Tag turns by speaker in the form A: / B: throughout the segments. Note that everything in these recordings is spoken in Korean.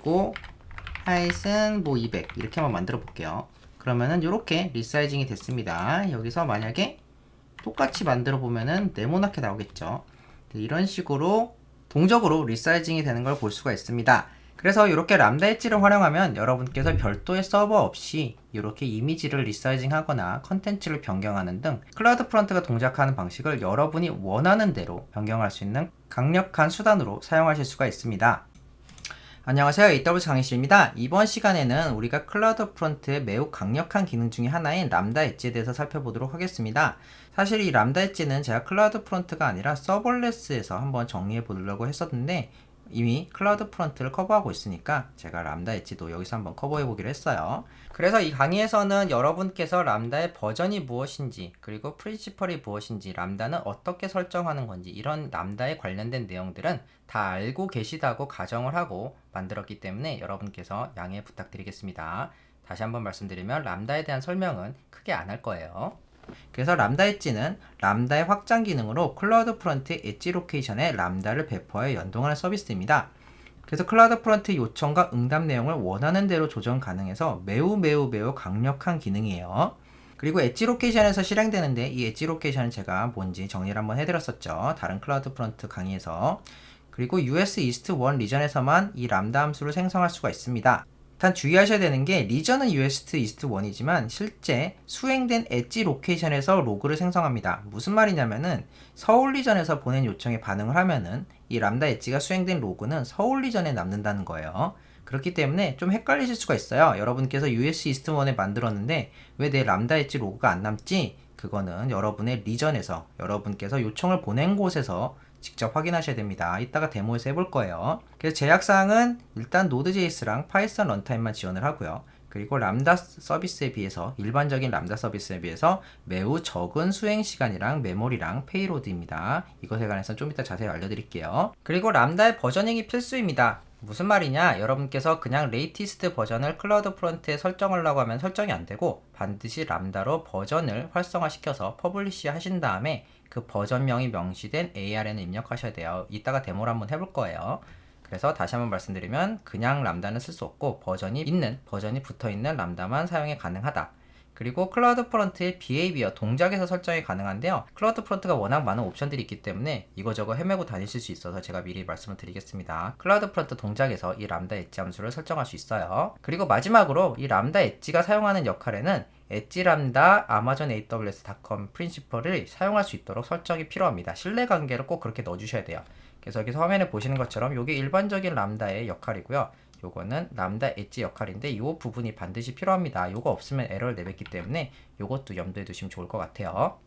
A: 그리고 하이슨 뭐 200 이렇게 한번 만들어 볼게요. 그러면은 이렇게 리사이징이 됐습니다. 여기서 만약에 똑같이 만들어 보면은 네모나게 나오겠죠. 이런 식으로 동적으로 리사이징이 되는 걸 볼 수가 있습니다. 그래서 이렇게 람다 엣지를 활용하면 여러분께서 별도의 서버 없이 이렇게 이미지를 리사이징 하거나 컨텐츠를 변경하는 등 클라우드 프론트가 동작하는 방식을 여러분이 원하는 대로 변경할 수 있는 강력한 수단으로 사용하실 수가 있습니다. 안녕하세요. AWS 강희씨입니다. 이번 시간에는 우리가 클라우드 프론트의 매우 강력한 기능 중에 하나인 람다 엣지에 대해서 살펴보도록 하겠습니다. 사실 이 람다 엣지는 제가 클라우드 프론트가 아니라 서벌레스에서 한번 정리해 보려고 했었는데 이미 클라우드 프론트를 커버하고 있으니까 제가 람다 엣지도 여기서 한번 커버해 보기로 했어요. 그래서 이 강의에서는 여러분께서 람다의 버전이 무엇인지, 그리고 프린시펄이 무엇인지, 람다는 어떻게 설정하는 건지, 이런 람다에 관련된 내용들은 다 알고 계시다고 가정을 하고 만들었기 때문에 여러분께서 양해 부탁드리겠습니다. 다시 한번 말씀드리면 람다에 대한 설명은 크게 안 할 거예요. 그래서 람다 엣지는 람다의 확장 기능으로 클라우드 프론트 엣지 로케이션에 람다를 배포하여 연동하는 서비스입니다. 그래서 클라우드 프론트 요청과 응답 내용을 원하는 대로 조정 가능해서 매우 강력한 기능이에요. 그리고 엣지 로케이션에서 실행되는데 이 엣지 로케이션은 제가 뭔지 정리를 한번 해드렸었죠. 다른 클라우드 프론트 강의에서. 그리고 US 이스트 1 리전에서만 이 람다 함수를 생성할 수가 있습니다. 단 주의하셔야 되는 게 리전은 US 이스트 1이지만 실제 수행된 엣지 로케이션에서 로그를 생성합니다. 무슨 말이냐면은 서울 리전에서 보낸 요청에 반응을 하면은 이 람다 엣지가 수행된 로그는 서울 리전에 남는다는 거예요. 그렇기 때문에 좀 헷갈리실 수가 있어요. 여러분께서 US 이스트 1에 만들었는데 왜 내 람다 엣지 로그가 안 남지? 그거는 여러분의 리전에서 여러분께서 요청을 보낸 곳에서 직접 확인하셔야 됩니다. 이따가 데모에서 해볼 거예요. 그래서 제약사항은 일단 Node.js랑 파이썬 런타임만 지원을 하고요. 그리고 람다 서비스에 비해서 일반적인 람다 서비스에 비해서 매우 적은 수행 시간이랑 메모리랑 페이로드입니다. 이것에 관해서 좀 이따 자세히 알려드릴게요. 그리고 람다의 버저닝이 필수입니다. 무슨 말이냐? 여러분께서 그냥 레이티스트 버전을 클라우드 프론트에 설정하려고 하면 설정이 안 되고 반드시 람다로 버전을 활성화시켜서 퍼블리시 하신 다음에 그 버전명이 명시된 ARN을 입력하셔야 돼요. 이따가 데모를 한번 해볼 거예요. 그래서 다시 한번 말씀드리면 그냥 람다는 쓸 수 없고 버전이 붙어있는 람다만 사용이 가능하다. 그리고 클라우드 프론트의 비헤이비어 동작에서 설정이 가능한데요. 클라우드 프론트가 워낙 많은 옵션들이 있기 때문에 이거저거 헤매고 다니실 수 있어서 제가 미리 말씀을 드리겠습니다. 클라우드 프론트 동작에서 이 람다 엣지 함수를 설정할 수 있어요. 그리고 마지막으로 이 람다 엣지가 사용하는 역할에는 엣지 람다 아마존 AWS.com 프린시펄을 사용할 수 있도록 설정이 필요합니다. 신뢰관계를 꼭 그렇게 넣어주셔야 돼요. 그래서 여기서 화면에 보시는 것처럼 이게 일반적인 람다의 역할이고요. 요거는 람다 엣지 역할인데 이 부분이 반드시 필요합니다. 요거 없으면 에러를 내뱉기 때문에 요것도 염두에 두시면 좋을 것 같아요.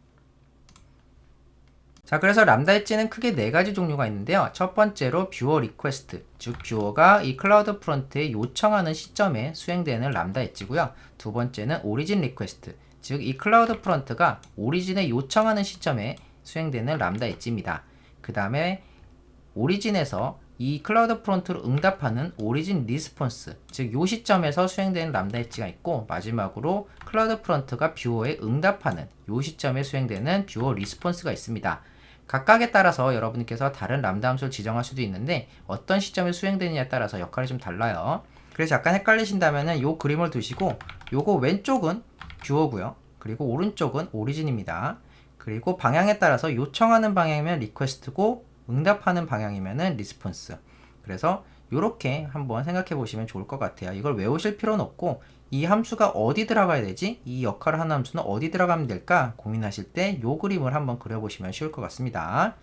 A: 자, 그래서 람다 엣지는 크게 4가지 종류가 있는데요. 첫 번째로 뷰어 리퀘스트, 즉 뷰어가 이 클라우드 프론트에 요청하는 시점에 수행되는 람다 엣지고요. 두 번째는 오리진 리퀘스트, 즉 이 클라우드 프론트가 오리진에 요청하는 시점에 수행되는 람다 엣지입니다. 그 다음에 오리진에서 이 클라우드 프론트로 응답하는 오리진 리스폰스, 즉 요 시점에서 수행되는 람다 엣지가 있고, 마지막으로 클라우드 프론트가 뷰어에 응답하는 요 시점에 수행되는 뷰어 리스폰스가 있습니다. 각각에 따라서 여러분께서 다른 람다 함수를 지정할 수도 있는데 어떤 시점에 수행되느냐에 따라서 역할이 좀 달라요. 그래서 약간 헷갈리신다면은 요 그림을 두시고 요거 왼쪽은 뷰어고요. 그리고 오른쪽은 오리진입니다. 그리고 방향에 따라서 요청하는 방향이면 리퀘스트고 응답하는 방향이면은 리스폰스. 그래서 요렇게 한번 생각해 보시면 좋을 것 같아요. 이걸 외우실 필요는 없고 이 함수가 어디 들어가야 되지? 이 역할을 하는 함수는 어디 들어가면 될까? 고민하실 때 요 그림을 한번 그려보시면 쉬울 것 같습니다.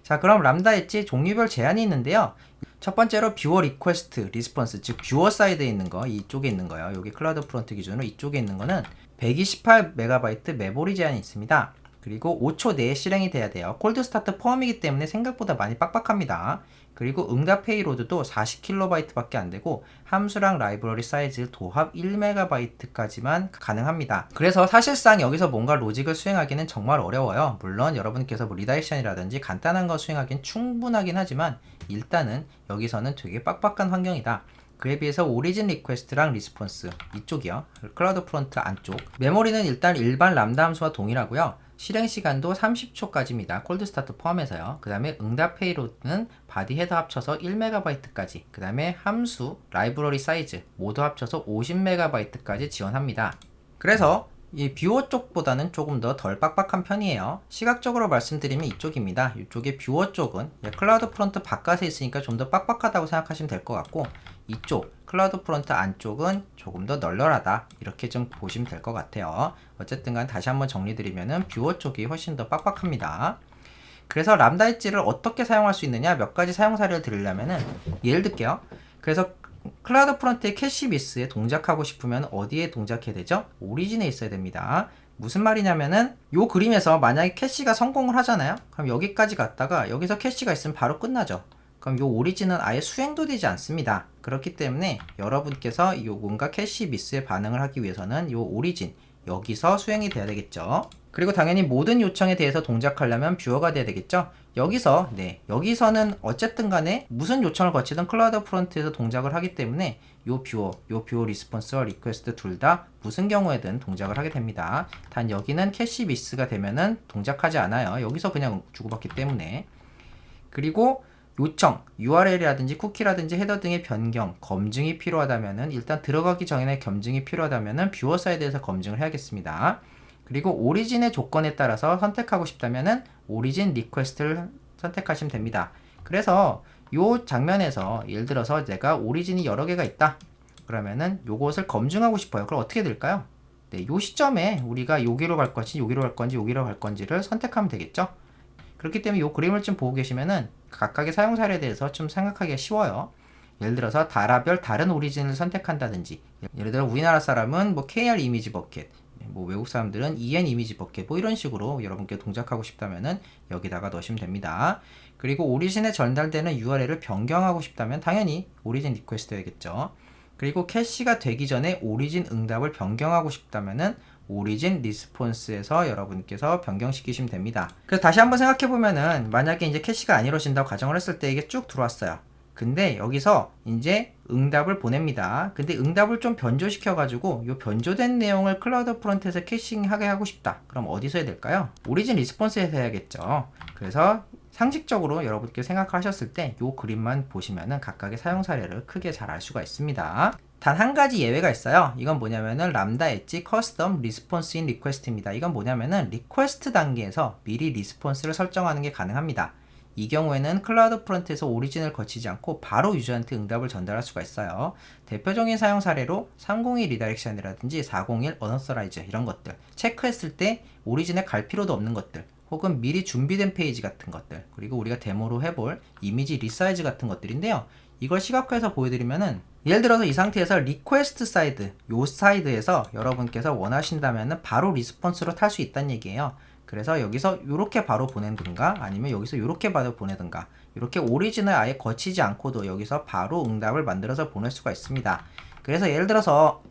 A: 자, 그럼 람다 엣지 종류별 제한이 있는데요. 첫 번째로 뷰어 리퀘스트 리스폰스, 즉 뷰어 사이드에 있는 거, 이쪽에 있는 거요. 여기 클라우드 프론트 기준으로 이쪽에 있는 거는 128MB 메모리 제한이 있습니다. 그리고 5초 내에 실행이 돼야 돼요. 콜드 스타트 포함이기 때문에 생각보다 많이 빡빡합니다. 그리고 응답 페이로드도 40KB 밖에 안 되고 함수랑 라이브러리 사이즈 도합 1MB까지만 가능합니다. 그래서 사실상 여기서 뭔가 로직을 수행하기는 정말 어려워요. 물론 여러분께서 뭐 리다이렉션이라든지 간단한 거 수행하기는 충분하긴 하지만 일단은 여기서는 되게 빡빡한 환경이다. 그에 비해서 오리진 리퀘스트랑 리스폰스 이쪽이요. 클라우드 프론트 안쪽. 메모리는 일단 일반 람다 함수와 동일하고요. 실행 시간도 30초까지입니다. 콜드 스타트 포함해서요. 그 다음에 응답 페이로드는 바디 헤더 합쳐서 1MB까지. 그 다음에 함수, 라이브러리 사이즈 모두 합쳐서 50MB까지 지원합니다. 그래서 이 뷰어 쪽보다는 조금 더 덜 빡빡한 편이에요. 시각적으로 말씀드리면 이쪽입니다. 이쪽의 뷰어 쪽은 클라우드 프론트 바깥에 있으니까 좀 더 빡빡하다고 생각하시면 될 것 같고, 이쪽 클라우드 프론트 안쪽은 조금 더 널널하다, 이렇게 좀 보시면 될 것 같아요. 어쨌든 간 다시 한번 정리드리면은 뷰어 쪽이 훨씬 더 빡빡합니다. 그래서 람다 엣지를 어떻게 사용할 수 있느냐, 몇 가지 사용 사례를 드리려면은 예를 들게요. 그래서 클라우드 프론트의 캐시 미스에 동작하고 싶으면 어디에 동작해야 되죠? 오리진에 있어야 됩니다. 무슨 말이냐면은 요 그림에서 만약에 캐시가 성공을 하잖아요. 그럼 여기까지 갔다가 여기서 캐시가 있으면 바로 끝나죠. 그럼 요 오리진은 아예 수행도 되지 않습니다. 그렇기 때문에 여러분께서 요 뭔가 캐시 미스에 반응을 하기 위해서는 요 오리진 여기서 수행이 돼야 되겠죠. 그리고 당연히 모든 요청에 대해서 동작하려면 뷰어가 돼야 되겠죠. 여기서는 어쨌든 간에 무슨 요청을 거치든 클라우드 프론트에서 동작을 하기 때문에 요 뷰어 리스폰스와 리퀘스트 둘 다 무슨 경우에든 동작을 하게 됩니다. 단 여기는 캐시 미스가 되면은 동작하지 않아요. 여기서 그냥 주고받기 때문에. 그리고 요청, URL이라든지 쿠키라든지 헤더 등의 변경, 검증이 필요하다면은 일단 들어가기 전에 검증이 필요하다면은 뷰어 사이드에서 검증을 해야겠습니다. 그리고 오리진의 조건에 따라서 선택하고 싶다면은 오리진 리퀘스트를 선택하시면 됩니다. 그래서 요 장면에서 예를 들어서 내가 오리진이 여러 개가 있다. 그러면은 요것을 검증하고 싶어요. 그럼 어떻게 될까요? 네, 요 시점에 우리가 여기로 갈 건지 여기로 갈 건지 여기로 갈 건지를 선택하면 되겠죠. 그렇기 때문에 요 그림을 좀 보고 계시면은 각각의 사용 사례에 대해서 좀 생각하기가 쉬워요. 예를 들어서 나라별 다른 오리진을 선택한다든지, 예를 들어 우리나라 사람은 뭐 KR 이미지 버켓, 뭐 외국 사람들은 EN 이미지 버켓, 뭐 이런 식으로 여러분께 동작하고 싶다면은 여기다가 넣으시면 됩니다. 그리고 오리진에 전달되는 URL을 변경하고 싶다면 당연히 오리진 리퀘스트야겠죠. 그리고 캐시가 되기 전에 오리진 응답을 변경하고 싶다면은 오리진 리스폰스에서 여러분께서 변경시키시면 됩니다. 그래서 다시 한번 생각해보면은 만약에 이제 캐시가 안 이루어진다고 가정을 했을 때 이게 쭉 들어왔어요. 근데 여기서 이제 응답을 보냅니다. 근데 응답을 좀 변조시켜가지고 이 변조된 내용을 클라우드 프론트에서 캐싱하게 하고 싶다. 그럼 어디서 해야 될까요? 오리진 리스폰스에서 해야겠죠. 그래서 상식적으로 여러분께 생각하셨을 때 이 그림만 보시면은 각각의 사용 사례를 크게 잘 알 수가 있습니다. 단 한 가지 예외가 있어요. 이건 뭐냐면은 람다 엣지 커스텀 리스폰스 인 리퀘스트입니다. 이건 뭐냐면은 리퀘스트 단계에서 미리 리스폰스를 설정하는 게 가능합니다. 이 경우에는 클라우드 프론트에서 오리진을 거치지 않고 바로 유저한테 응답을 전달할 수가 있어요. 대표적인 사용 사례로 301 리다렉션이라든지 401 어너서라이즈 이런 것들 체크했을 때 오리진에 갈 필요도 없는 것들, 혹은 미리 준비된 페이지 같은 것들, 그리고 우리가 데모로 해볼 이미지 리사이즈 같은 것들인데요. 이걸 시각화해서 보여드리면은 예를 들어서 이 상태에서 리퀘스트 사이드, 요 사이드에서 여러분께서 원하신다면은 바로 리스폰스로 탈 수 있다는 얘기예요. 그래서 여기서 이렇게 바로 보내든가 아니면 여기서 이렇게 바로 보내든가, 이렇게 오리진을 아예 거치지 않고도 여기서 바로 응답을 만들어서 보낼 수가 있습니다. 그래서 예를 들어서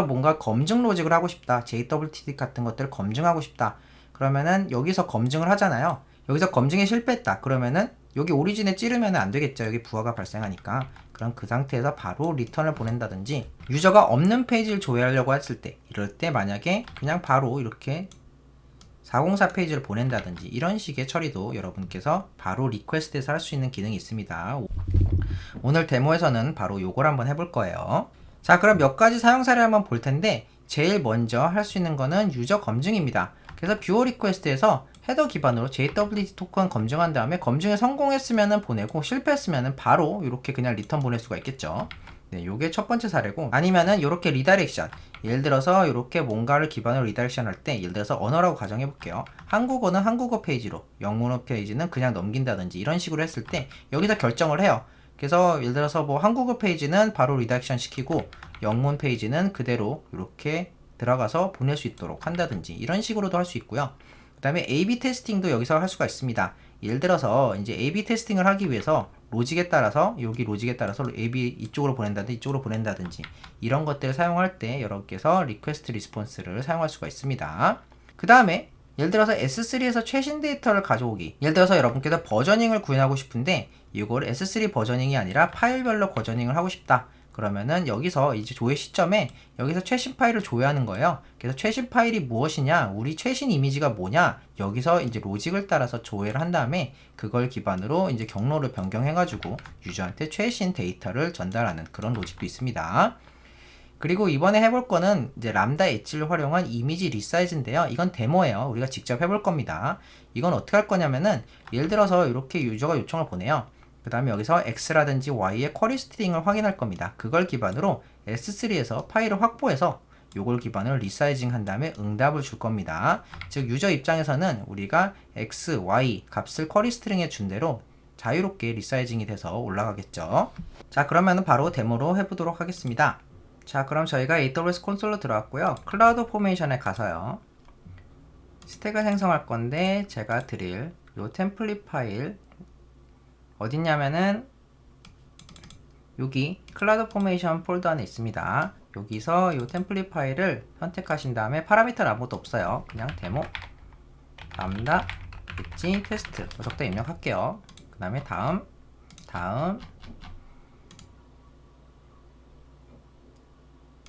A: 뭔가 검증 로직을 하고 싶다, JWT 같은 것들을 검증하고 싶다. 그러면은 여기서 검증을 하잖아요. 여기서 검증에 실패했다. 그러면은 여기 오리진에 찌르면 안 되겠죠. 여기 부하가 발생하니까. 그럼 그 상태에서 바로 리턴을 보낸다든지, 유저가 없는 페이지를 조회하려고 했을 때, 이럴 때 만약에 그냥 바로 이렇게 404 페이지를 보낸다든지 이런 식의 처리도 여러분께서 바로 리퀘스트에서 할 수 있는 기능이 있습니다. 오늘 데모에서는 바로 요걸 한번 해볼 거예요. 자, 그럼 몇 가지 사용 사례를 한번 볼 텐데, 제일 먼저 할 수 있는 거는 유저 검증입니다. 그래서 뷰어 리퀘스트에서 헤더 기반으로 JWT 토큰 검증한 다음에 검증에 성공했으면 보내고 실패했으면 바로 이렇게 그냥 리턴 보낼 수가 있겠죠. 네, 요게 첫 번째 사례고, 아니면은 요렇게 리다렉션, 예를 들어서 요렇게 뭔가를 기반으로 리다렉션 할 때, 예를 들어서 언어라고 가정해 볼게요. 한국어는 한국어 페이지로, 영문어 페이지는 그냥 넘긴다든지 이런 식으로 했을 때 여기서 결정을 해요. 그래서 예를 들어서 뭐 한국어 페이지는 바로 리다렉션 시키고 영문 페이지는 그대로 이렇게 들어가서 보낼 수 있도록 한다든지 이런 식으로도 할 수 있고요. 그 다음에 A/B 테스팅도 여기서 할 수가 있습니다. 예를 들어서 이제 A/B 테스팅을 하기 위해서 로직에 따라서, 여기 로직에 따라서 A/B 이쪽으로 보낸다든지 이쪽으로 보낸다든지 이런 것들을 사용할 때 여러분께서 리퀘스트 리스폰스를 사용할 수가 있습니다. 그 다음에 예를 들어서 S3에서 최신 데이터를 가져오기, 예를 들어서 여러분께서 버저닝을 구현하고 싶은데 이걸 S3 버저닝이 아니라 파일별로 버저닝을 하고 싶다. 그러면은 여기서 이제 조회 시점에 여기서 최신 파일을 조회하는 거예요. 그래서 최신 파일이 무엇이냐, 우리 최신 이미지가 뭐냐, 여기서 이제 로직을 따라서 조회를 한 다음에 그걸 기반으로 이제 경로를 변경해가지고 유저한테 최신 데이터를 전달하는 그런 로직도 있습니다. 그리고 이번에 해볼 거는 이제 람다 엣지를 활용한 이미지 리사이즈인데요. 이건 데모예요. 우리가 직접 해볼 겁니다. 이건 어떻게 할 거냐면은 예를 들어서 이렇게 유저가 요청을 보내요. 그 다음에 여기서 X라든지 Y의 쿼리 스트링을 확인할 겁니다. 그걸 기반으로 S3에서 파일을 확보해서 요걸 기반으로 리사이징 한 다음에 응답을 줄 겁니다. 즉 유저 입장에서는 우리가 X, Y 값을 쿼리 스트링에 준 대로 자유롭게 리사이징이 돼서 올라가겠죠. 자, 그러면 바로 데모로 해보도록 하겠습니다. 자, 그럼 저희가 AWS 콘솔로 들어왔고요. 클라우드 포메이션에 가서요. 스택을 생성할 건데 제가 드릴 요 템플릿 파일 어딨냐면은 여기 클라우드 포메이션 폴더 안에 있습니다. 여기서 요 템플릿 파일을 선택하신 다음에 파라미터는 아무것도 없어요. 그냥 데모 람다 엣지 테스트 적다 입력할게요. 그 다음에 다음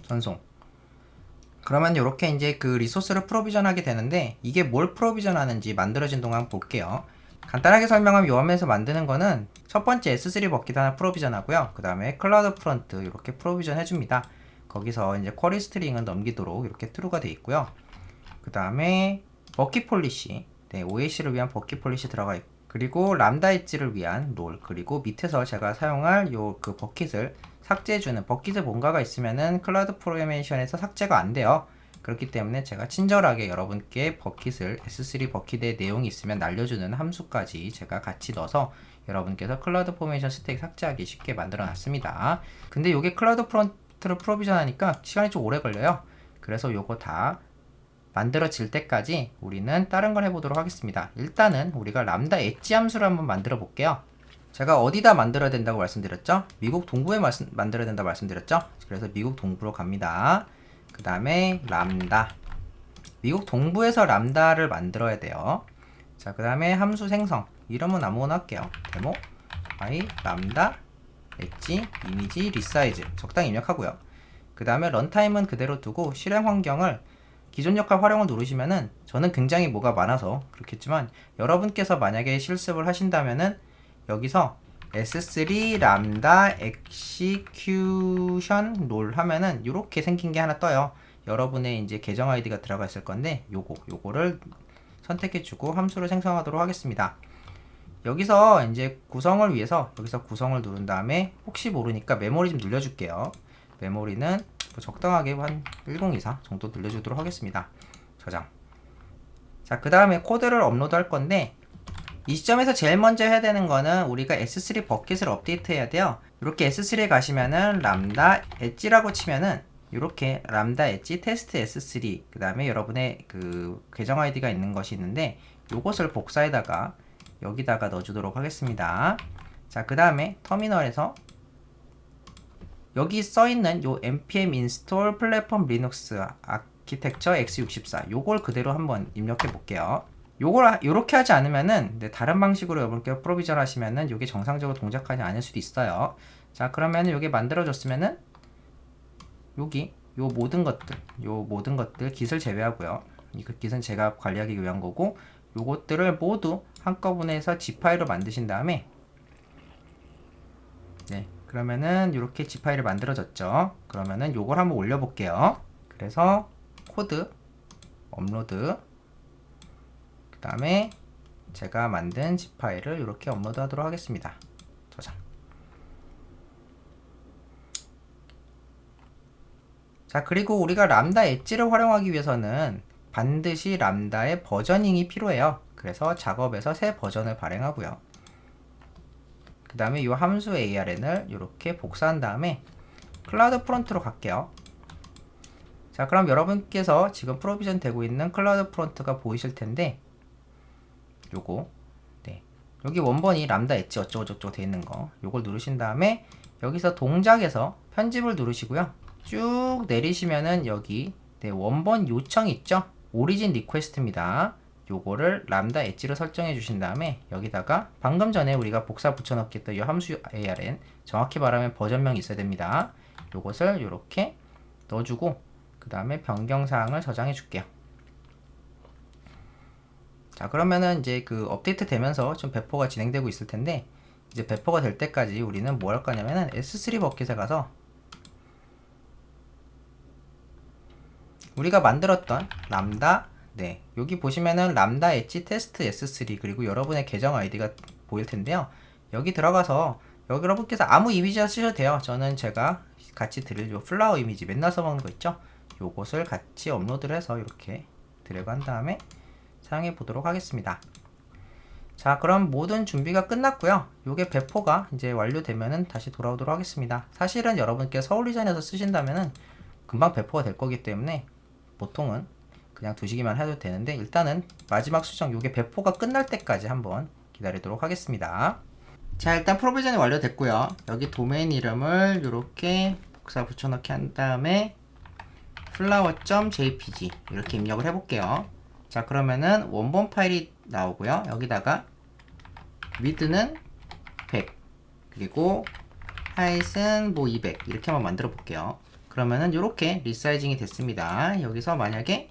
A: 전송. 그러면 이렇게 이제 그 리소스를 프로비전하게 되는데 이게 뭘 프로비전하는지 만들어진 동안 볼게요. 간단하게 설명하면 요 화면에서 만드는 거는 첫 번째 S3 버킷 하나 프로비전 하고요. 그 다음에 클라우드 프론트 이렇게 프로비전 해줍니다. 거기서 이제 쿼리 스트링은 넘기도록 이렇게 true가 되어 있고요. 그 다음에 버킷 폴리시, OAC를 위한 버킷 폴리시 들어가 있고, 그리고 람다 엣지를 위한 롤, 그리고 밑에서 제가 사용할 요 그 버킷을 삭제해주는 버킷에 뭔가가 있으면은 클라우드 포메이션에서 삭제가 안 돼요. 그렇기 때문에 제가 친절하게 여러분께 버킷을 S3 버킷에 내용이 있으면 날려주는 함수까지 제가 같이 넣어서 여러분께서 클라우드 포메이션 스택 삭제하기 쉽게 만들어 놨습니다. 근데 이게 클라우드 프론트를 프로비전 하니까 시간이 좀 오래 걸려요. 그래서 요거 다 만들어질 때까지 우리는 다른 걸 해보도록 하겠습니다. 일단은 우리가 람다 엣지 함수를 한번 만들어 볼게요. 제가 어디다 만들어야 된다고 말씀드렸죠? 미국 동부에 만들어야 된다고 말씀드렸죠? 그래서 미국 동부로 갑니다. 그 다음에 람다, 미국 동부에서 람다를 만들어야 돼요. 자, 그 다음에 함수 생성, 이름은 아무거나 할게요. 데모 y 람다 엣지 이미지 리사이즈 적당히 입력하고요. 그 다음에 런타임은 그대로 두고 실행 환경을 기존 역할 활용을 누르시면은, 저는 굉장히 뭐가 많아서 그렇겠지만 여러분께서 만약에 실습을 하신다면은 여기서 S3 람다 execution 롤 하면은 이렇게 생긴 게 하나 떠요. 여러분의 이제 계정 아이디가 들어가 있을 건데 요거를 선택해 주고 함수를 생성하도록 하겠습니다. 여기서 이제 구성을 위해서 여기서 구성을 누른 다음에 혹시 모르니까 메모리 좀 늘려줄게요. 메모리는 뭐 적당하게 한 1024 정도 늘려주도록 하겠습니다. 저장. 자, 그 다음에 코드를 업로드 할 건데 이 시점에서 제일 먼저 해야 되는 거는 우리가 S3 버킷을 업데이트 해야 돼요. 이렇게 S3에 가시면은 람다 엣지라고 치면은 이렇게 람다 엣지 테스트 S3 그 다음에 여러분의 그 계정 아이디가 있는 것이 있는데 요것을 복사에다가 여기다가 넣어주도록 하겠습니다. 자, 그 다음에 터미널에서 여기 써있는 요 npm install platform linux architecture x64 요걸 그대로 한번 입력해 볼게요. 요걸 요렇게 하지 않으면은 다른 방식으로 여러분께 프로비전 하시면은 요게 정상적으로 동작하지 않을 수도 있어요. 자, 그러면은 요게 만들어졌으면은 여기 요 모든 것들 깃을 제외하고요. 이 깃은 제가 관리하기 위한 거고 요것들을 모두 한꺼번에 해서 zip 파일로 만드신 다음에 그러면은 이렇게 zip 파일이 만들어졌죠. 그러면은 요걸 한번 올려 볼게요. 그래서 코드 업로드, 그 다음에 제가 만든 zip 파일을 이렇게 업로드 하도록 하겠습니다. 저장. 자, 그리고 우리가 람다 엣지를 활용하기 위해서는 반드시 람다의 버저닝이 필요해요. 그래서 작업에서 새 버전을 발행하고요. 그 다음에 이 함수 arn을 이렇게 복사한 다음에 클라우드 프론트로 갈게요. 자, 그럼 여러분께서 지금 프로비전 되고 있는 클라우드 프론트가 보이실 텐데 요거 여기 원본이 람다 엣지 어쩌고저쩌고 되어 있는 거 요걸 누르신 다음에 여기서 동작에서 편집을 누르시고요. 쭉 내리시면은 여기 원본 요청 있죠? 오리진 리퀘스트입니다. 요거를 람다 엣지로 설정해 주신 다음에 여기다가 방금 전에 우리가 복사 붙여넣기 했던 이 함수 arn 정확히 말하면 버전명이 있어야 됩니다. 요것을 이렇게 넣어주고 그 다음에 변경사항을 저장해 줄게요. 자, 그러면은 이제 그 업데이트 되면서 좀 배포가 진행되고 있을 텐데, 이제 배포가 될 때까지 우리는 뭐 할 거냐면은 S3 버킷에 가서 우리가 만들었던 람다, 네, 여기 보시면은 람다 엣지 테스트 S3 그리고 여러분의 계정 아이디가 보일 텐데요. 여기 들어가서 여기 여러분께서 아무 이미지 쓰셔도 돼요. 저는 제가 같이 드릴 요 플라워 이미지 맨날 써먹는 거 있죠? 요것을 같이 업로드를 해서 이렇게 드래그 한 다음에 사용해 보도록 하겠습니다. 자, 그럼 모든 준비가 끝났고요. 요게 배포가 이제 완료되면은 다시 돌아오도록 하겠습니다. 사실은 여러분께 서울리전에서 쓰신다면은 금방 배포가 될 거기 때문에 보통은 그냥 두시기만 해도 되는데, 일단은 마지막 수정 요게 배포가 끝날 때까지 한번 기다리도록 하겠습니다. 자, 일단 프로비전이 완료됐고요. 여기 도메인 이름을 이렇게 복사 붙여넣기 한 다음에 flower.jpg 이렇게 입력을 해볼게요. 자, 그러면은 원본 파일이 나오고요. 여기다가 width는 100 그리고 height은 뭐 200 이렇게 한번 만들어 볼게요. 그러면은 이렇게 리사이징이 됐습니다. 여기서 만약에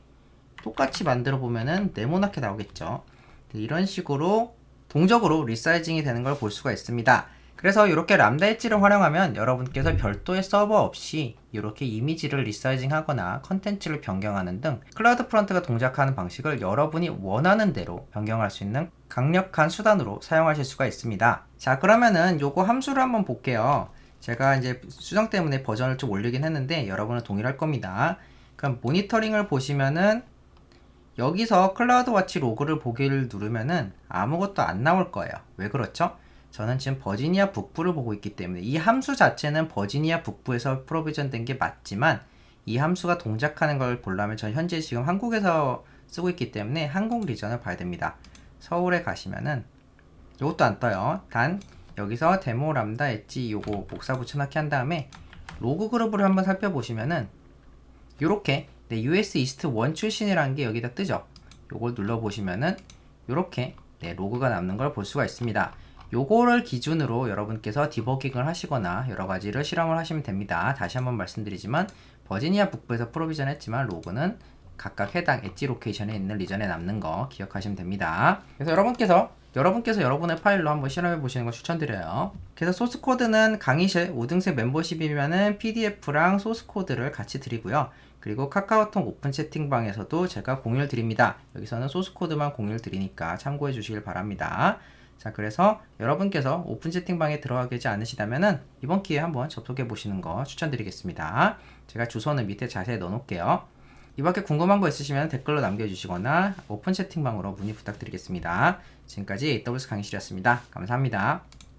A: 똑같이 만들어 보면은 네모나게 나오겠죠. 이런 식으로 동적으로 리사이징이 되는 걸 볼 수가 있습니다. 그래서 이렇게 람다 엣지를 활용하면 여러분께서 별도의 서버 없이 이렇게 이미지를 리사이징 하거나 컨텐츠를 변경하는 등 클라우드 프론트가 동작하는 방식을 여러분이 원하는 대로 변경할 수 있는 강력한 수단으로 사용하실 수가 있습니다. 자, 그러면은 요거 함수를 한번 볼게요. 제가 이제 수정 때문에 버전을 좀 올리긴 했는데 여러분은 동일할 겁니다. 그럼 모니터링을 보시면은 여기서 클라우드 와치 로그를 보기를 누르면은 아무것도 안 나올 거예요. 왜 그렇죠? 저는 지금 버지니아 북부를 보고 있기 때문에 이 함수 자체는 버지니아 북부에서 프로비전 된 게 맞지만 이 함수가 동작하는 걸 보려면 저는 현재 지금 한국에서 쓰고 있기 때문에 한국 리전을 봐야 됩니다. 서울에 가시면은 이것도 안 떠요. 단 여기서 데모 람다 엣지 요거 복사 붙여넣기 한 다음에 로그 그룹을 한번 살펴보시면은 요렇게 US 이스트 1 출신이라는 게 여기다 뜨죠. 요걸 눌러보시면은 요렇게 로그가 남는 걸 볼 수가 있습니다. 요거를 기준으로 여러분께서 디버깅을 하시거나 여러가지를 실험을 하시면 됩니다. 다시 한번 말씀드리지만 버지니아 북부에서 프로비전 했지만 로그는 각각 해당 엣지 로케이션에 있는 리전에 남는 거 기억하시면 됩니다. 그래서 여러분께서 여러분의 파일로 한번 실험해 보시는 걸 추천드려요. 그래서 소스 코드는 강의실 5등급 멤버십이면은 PDF랑 소스 코드를 같이 드리고요. 그리고 카카오톡 오픈 채팅방에서도 제가 공유를 드립니다. 여기서는 소스 코드만 공유를 드리니까 참고해 주시길 바랍니다. 자, 그래서 여러분께서 오픈 채팅방에 들어가 계지 않으시다면은 이번 기회에 한번 접속해 보시는 거 추천드리겠습니다. 제가 주소는 밑에 자세히 넣어 놓을게요. 이 밖에 궁금한 거 있으시면 댓글로 남겨주시거나 오픈 채팅방으로 문의 부탁드리겠습니다. 지금까지 AWS 강의실이었습니다. 감사합니다.